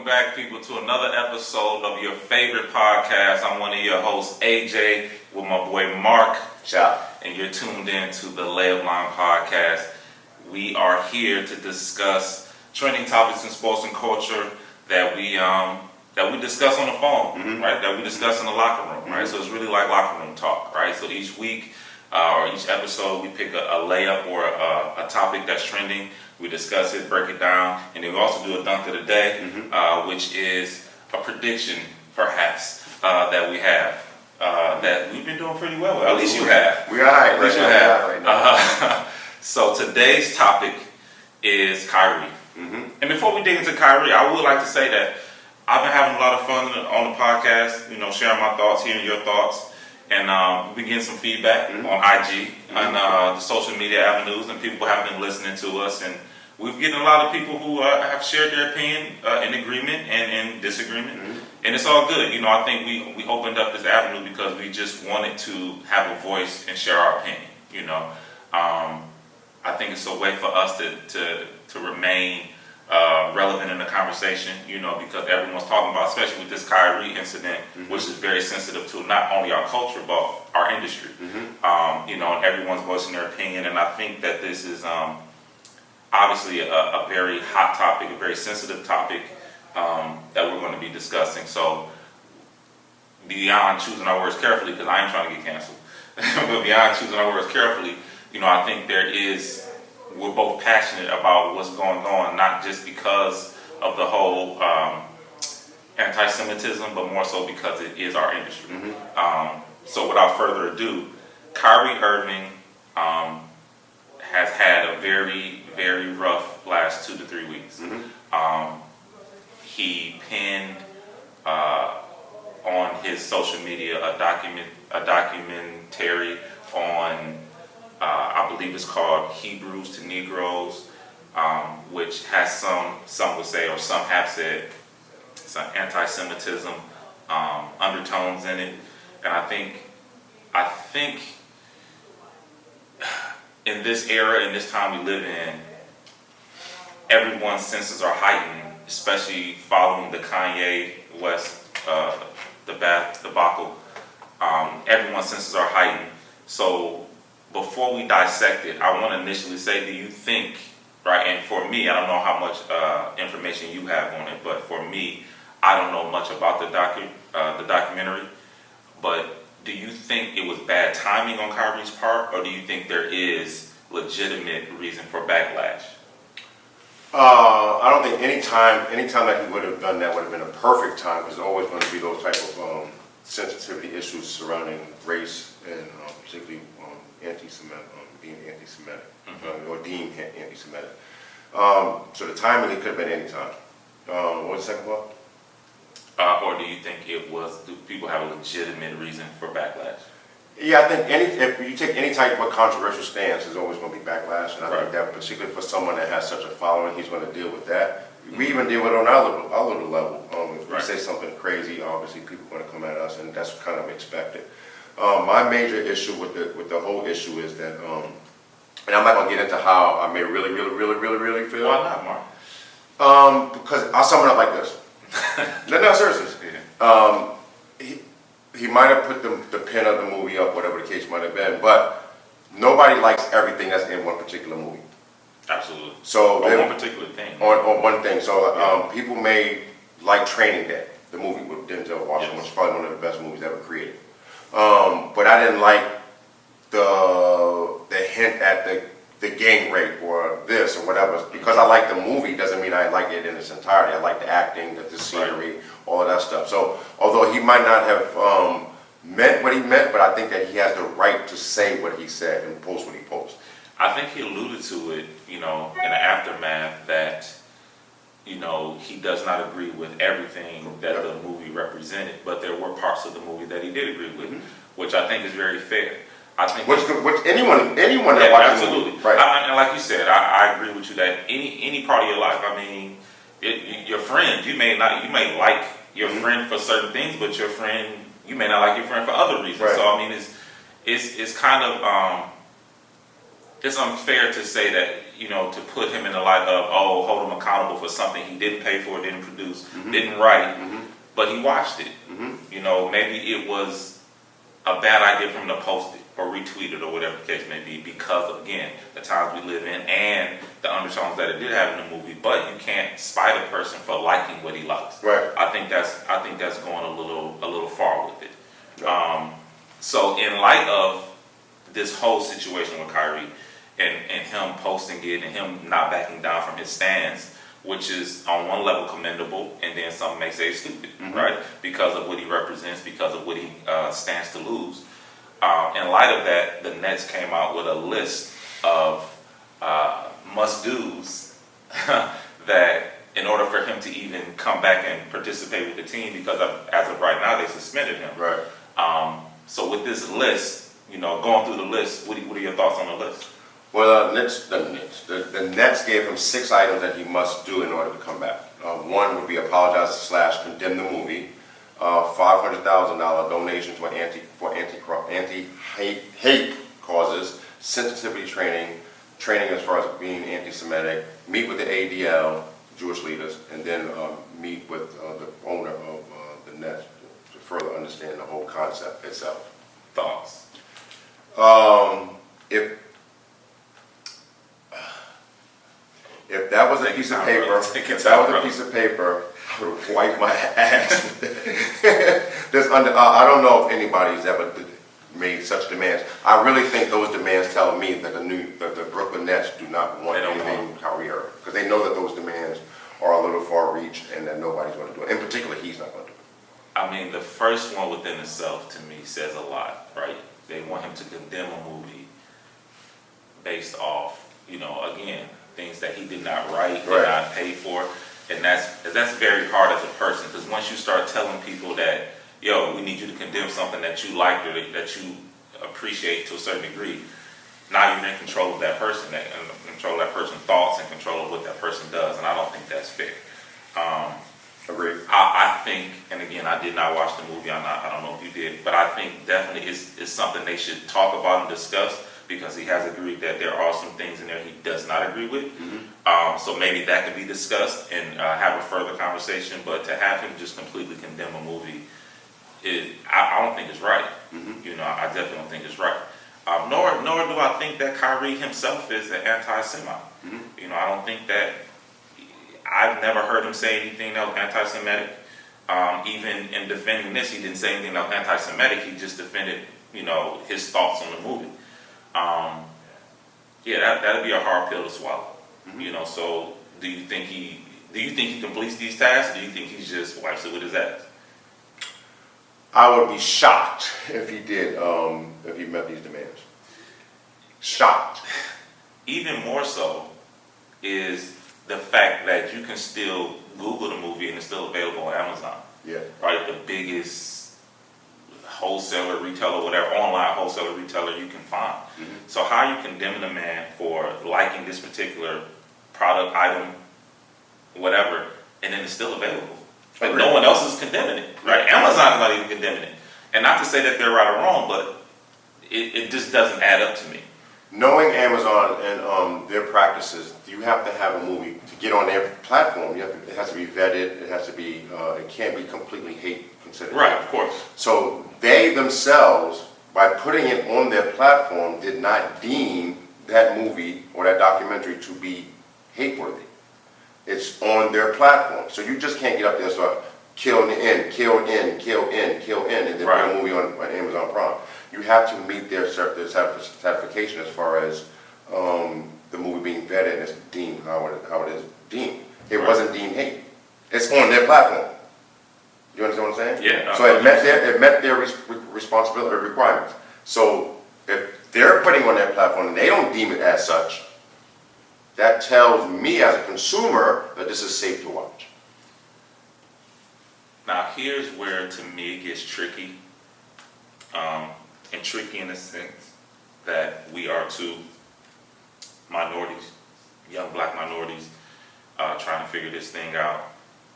Welcome back, people, to another episode of your favorite podcast. I'm one of your hosts, AJ, with my boy Mark. Ciao. And you're tuned in to the Layup Line podcast. We are here to discuss trending topics in sports and culture that we discuss on the phone, right? That we discuss in the locker room, right? So it's really like locker room talk, right? So each week or each episode, we pick a layup or a topic that's trending. We discuss it, break it down, and then we also do a dunk of the day, which is a prediction, perhaps, that we have. That we've been doing pretty well with. At least you have. We're all right. At least you have. Right now. So today's topic is Kyrie. And before we dig into Kyrie, I would like to say that I've been having a lot of fun on the podcast, sharing my thoughts, hearing your thoughts. And we've been getting some feedback on IG, on the social media avenues, and people have been listening to us. And we've getting a lot of people who have shared their opinion in agreement and in disagreement. And it's all good. I think we opened up this avenue because we just wanted to have a voice and share our opinion. I think it's a way for us to remain relevant in the conversation, because everyone's talking about, especially with this Kyrie incident, which is very sensitive to not only our culture, but our industry. And everyone's voicing their opinion. And I think that this is obviously a very hot topic, a very sensitive topic that we're going to be discussing. So beyond choosing our words carefully, because I ain't trying to get canceled, but beyond choosing our words carefully, I think we're both passionate about what's going on, not just because of the whole anti-Semitism, but more so because it is our industry. So without further ado, Kyrie Irving has had a very, very rough last 2 to 3 weeks. He penned on his social media a documentary on I believe it's called Hebrews to Negroes, which has some would say, or some have said, some anti-Semitism undertones in it. And I think in this era, in this time we live in, everyone's senses are heightened, especially following the Kanye West debacle. Everyone's senses are heightened. So before we dissect it, I want to initially say, do you think, right, and for me, I don't know how much information you have on it, but for me, I don't know much about the documentary, but do you think it was bad timing on Kyrie's part, or do you think there is legitimate reason for backlash? I don't think any time that he would have done that would have been a perfect time, because there's always going to be those type of sensitivity issues surrounding race and particularly being anti-Semitic, or deemed anti-Semitic. So the timing, it could have been any time. What was the second part? Or do you think do people have a legitimate reason for backlash? Yeah, I think if you take any type of controversial stance, there's always going to be backlash, and I think that particularly for someone that has such a following, he's going to deal with that. We even deal with it on our little level. If we say something crazy, obviously people are going to come at us, and that's kind of expected. My major issue with the whole issue is that, and I'm not going to get into how I may really feel. Why not, Mark? Because I'll sum it up like this. No, seriously. He might have put the pin of the movie up, whatever the case might have been, but nobody likes everything that's in one particular movie. Absolutely. So on one particular thing. On one thing. So people may like Training Day, the movie with Denzel Washington, which is probably one of the best movies ever created. But I didn't like the hint at the gang rape or this or whatever. Because I like the movie doesn't mean I like it in its entirety. I like the acting, the scenery, all of that stuff. So although he might not have meant what he meant, but I think that he has the right to say what he said and post what he posted. I think he alluded to it, in the aftermath that, he does not agree with everything that the movie represented, but there were parts of the movie that he did agree with, which I think is very fair. I think which anyone that watches absolutely the movie, right? And like you said, I agree with you that any part of your life, I mean, your friend, you may like your friend for certain things, but you may not like your friend for other reasons. Right. So I mean, it's kind of it's unfair to say that to put him in the light of, oh, hold him accountable for something he didn't pay for, didn't produce, didn't write, but he watched it. Maybe it was a bad idea for him to post it or retweet it or whatever the case may be because of, again, the times we live in and the undertones that it did have in the movie. But you can't spite a person for liking what he likes. Right. I think that's going a little far with it. So in light of this whole situation with Kyrie and him posting it and him not backing down from his stance, which is on one level commendable, and then some may say stupid, right? Because of what he represents, because of what he stands to lose. In light of that, the Nets came out with a list of must-dos that in order for him to even come back and participate with the team, because as of right now, they suspended him. Right. So with this list, going through the list, what are your thoughts on the list? Well, the Nets gave him 6 items that he must do in order to come back. One would be apologize / condemn the movie. $500,000 donation to anti-hate causes, sensitivity training as far as being anti-Semitic, meet with the ADL, Jewish leaders, and then meet with the owner of the Nets to further understand the whole concept itself. Thoughts? If that was a piece of paper, I would have wiped my ass. I don't know if anybody's ever made such demands. I really think those demands tell me that the Brooklyn Nets do not want anything Kyrie Irving, because they know that those demands are a little far reach and that nobody's going to do it. In particular, he's not going to do it. I mean, the first one within itself to me says a lot, right? They want him to condemn a movie based off, again, things that he did not write, did not pay for. And that's very hard as a person, because once you start telling people that, we need you to condemn something that you liked or that you appreciate to a certain degree, now you're in control of that person, control of that person's thoughts and control of what that person does, and I don't think that's fair. Agreed. I think, and again, I did not watch the movie, I don't know if you did, but I think definitely it's something they should talk about and discuss, because he has agreed that there are some things in there he does not agree with. So maybe that could be discussed and have a further conversation, but to have him just completely condemn a movie, I don't think it's right. I definitely don't think it's right. Nor do I think that Kyrie himself is an anti-Semite. I don't think that, I've never heard him say anything that was anti-Semitic. Even in defending this, he didn't say anything that was anti-Semitic. He just defended, his thoughts on the movie. That'd be a hard pill to swallow. So do you think he completes these tasks, or do you think he just wipes it with his ass? I would be shocked if he did, if he met these demands. Shocked. Even more so is the fact that you can still Google the movie and it's still available on Amazon. Yeah. Right? The biggest wholesaler, retailer, whatever, online wholesaler, retailer you can find. So how are you condemning a man for liking this particular product, item, whatever, and then it's still available? Like no one else is condemning it, right? Amazon is not even condemning it. And not to say that they're right or wrong, but it just doesn't add up to me. Knowing Amazon and their practices, you have to have a movie to get on their platform. It has to be vetted. It has to be. It can't be completely hate considered. Right, of course. So they themselves, by putting it on their platform, did not deem that movie or that documentary to be hate-worthy. It's on their platform, so you just can't get up there and start kill in, and then put a movie on Amazon Prime. You have to meet their certification as far as the movie being vetted and it's deemed how it is deemed. It wasn't deemed hate. It's on their platform. You understand what I'm saying? Yeah. So it met their responsibility requirements. So if they're putting on their platform and they don't deem it as such, that tells me as a consumer that this is safe to watch. Now here's where to me it gets tricky. And tricky in the sense that we are two minorities, young black minorities, trying to figure this thing out.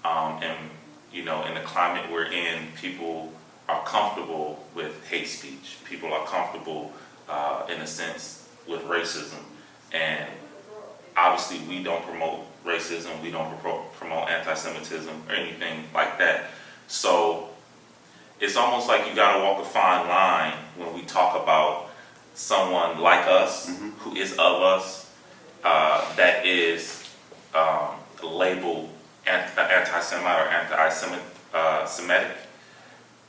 And in the climate we're in, people are comfortable with hate speech. People are comfortable, in a sense, with racism. And obviously we don't promote racism, we don't promote anti-Semitism or anything like that. So it's almost like you gotta walk a fine line when we talk about someone like us, who is of us, that is labeled anti-Semite or anti-Semitic,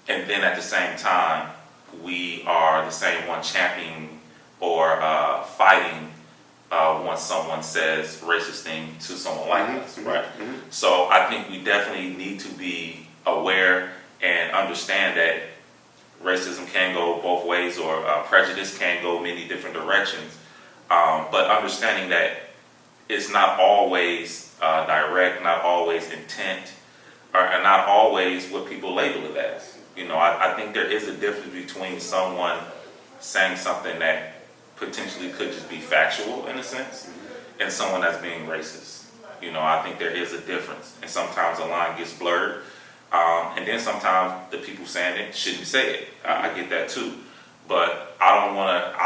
and then at the same time we are the same one championing or fighting when someone says racist thing to someone like us, right? So I think we definitely need to be aware and understand that racism can go both ways, or prejudice can go many different directions. But understanding that it's not always direct, not always intent, or not always what people label it as. You know, I think there is a difference between someone saying something that potentially could just be factual in a sense, and someone that's being racist. You know, I think there is a difference, and sometimes the line gets blurred. And then sometimes the people saying it shouldn't say it. I get that too, but I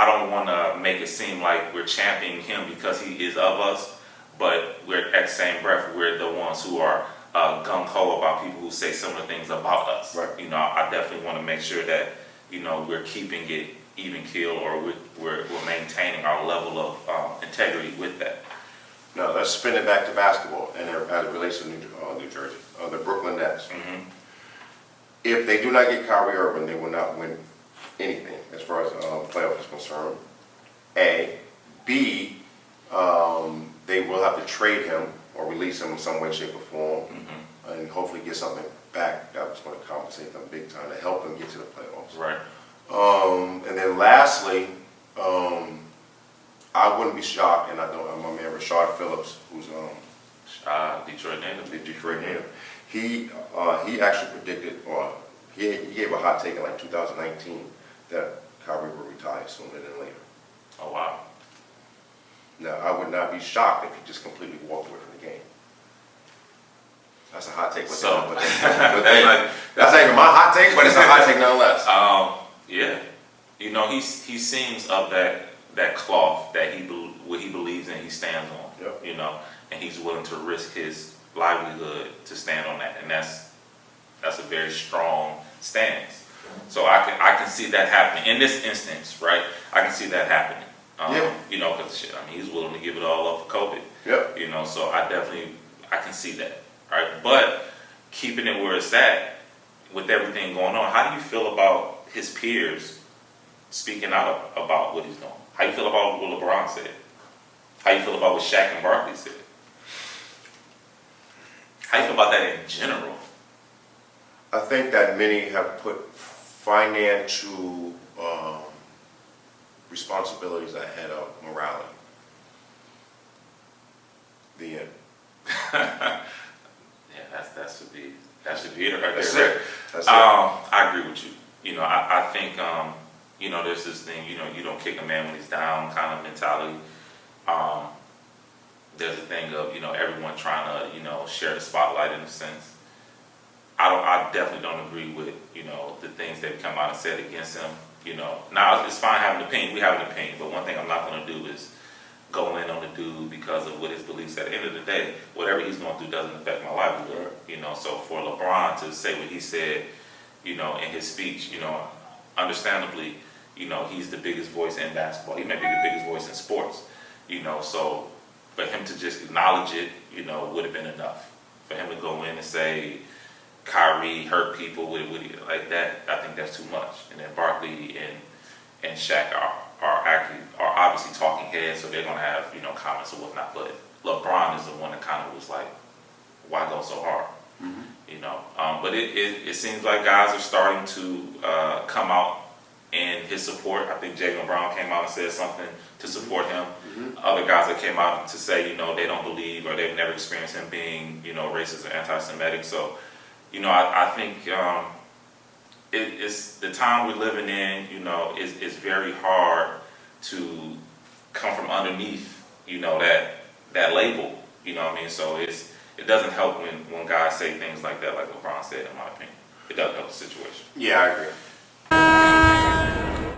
don't wanna make it seem like we're championing him because he is of us, but we're at the same breath we're the ones who are gung ho about people who say similar things about us. Right. You know, I definitely want to make sure that, you know, we're keeping it even keel, or we're maintaining our level of integrity with that. Now, let's spin it back to basketball, and as it relates to New Jersey, the Brooklyn Nets. If they do not get Kyrie Irving, they will not win anything as far as playoff is concerned. A. B. They will have to trade him or release him in some way, shape, or form, and hopefully get something back that was going to compensate them big time to help them get to the playoffs. Right. And then lastly, I wouldn't be shocked, and I know my man Rashard Phillips, who's Detroit native. the Detroit native, he actually predicted, or he gave a hot take in like 2019 that Kyrie will retire sooner than later. Oh wow. Now, I would not be shocked if he just completely walked away from the game. That's a hot take, but that's not even my hot take, but it's a hot take nonetheless. Yeah, you know, he seems of that cloth that what he believes in, he stands on. Yep. You know, and he's willing to risk his livelihood to stand on that, and that's a very strong stance. So I can see that happening in this instance, right? I can see that happening. You know, because I mean, he's willing to give it all up for COVID. Yep. You know, so I can see that. Right, but keeping it where it's at with everything going on, how do you feel about his peers speaking out about what he's doing? How you feel about what LeBron said? How you feel about what Shaq and Barkley said? How you feel about that in general? I think that many have put financial responsibilities ahead of morality. The end. Yeah, that should be it right That's there. it. That's it. I agree with you. You know, I think you know, there's this thing, you know, you don't kick a man when he's down kind of mentality. There's a thing of, you know, everyone trying to, you know, share the spotlight in a sense. I definitely don't agree with, you know, the things that come out and said against him. You know, now it's fine having an opinion. We have an opinion, but one thing I'm not going to do is go in on the dude because of what his beliefs. At the end of the day, whatever he's going through doesn't affect my livelihood. You know, so for LeBron to say what he said, you know, in his speech, you know, understandably, you know, he's the biggest voice in basketball. He may be the biggest voice in sports. You know, so for him to just acknowledge it, you know, would have been enough. For him to go in and say Kyrie hurt people with like that, I think that's too much. And then Barkley and Shaq are obviously talking heads, so they're gonna have, you know, comments or whatnot. But LeBron is the one that kind of was like, why go so hard? You know, but it seems like guys are starting to come out in his support. I think Jaylen Brown came out and said something to support him. Other guys that came out to say, you know, they don't believe or they've never experienced him being, you know, racist or anti-Semitic. So, you know, I think it's the time we're living in. You know, it's very hard to come from underneath, you know, that label. You know what I mean? So it doesn't help when guys say things like that, like LeBron said, in my opinion. It doesn't help the situation. Yeah, I agree.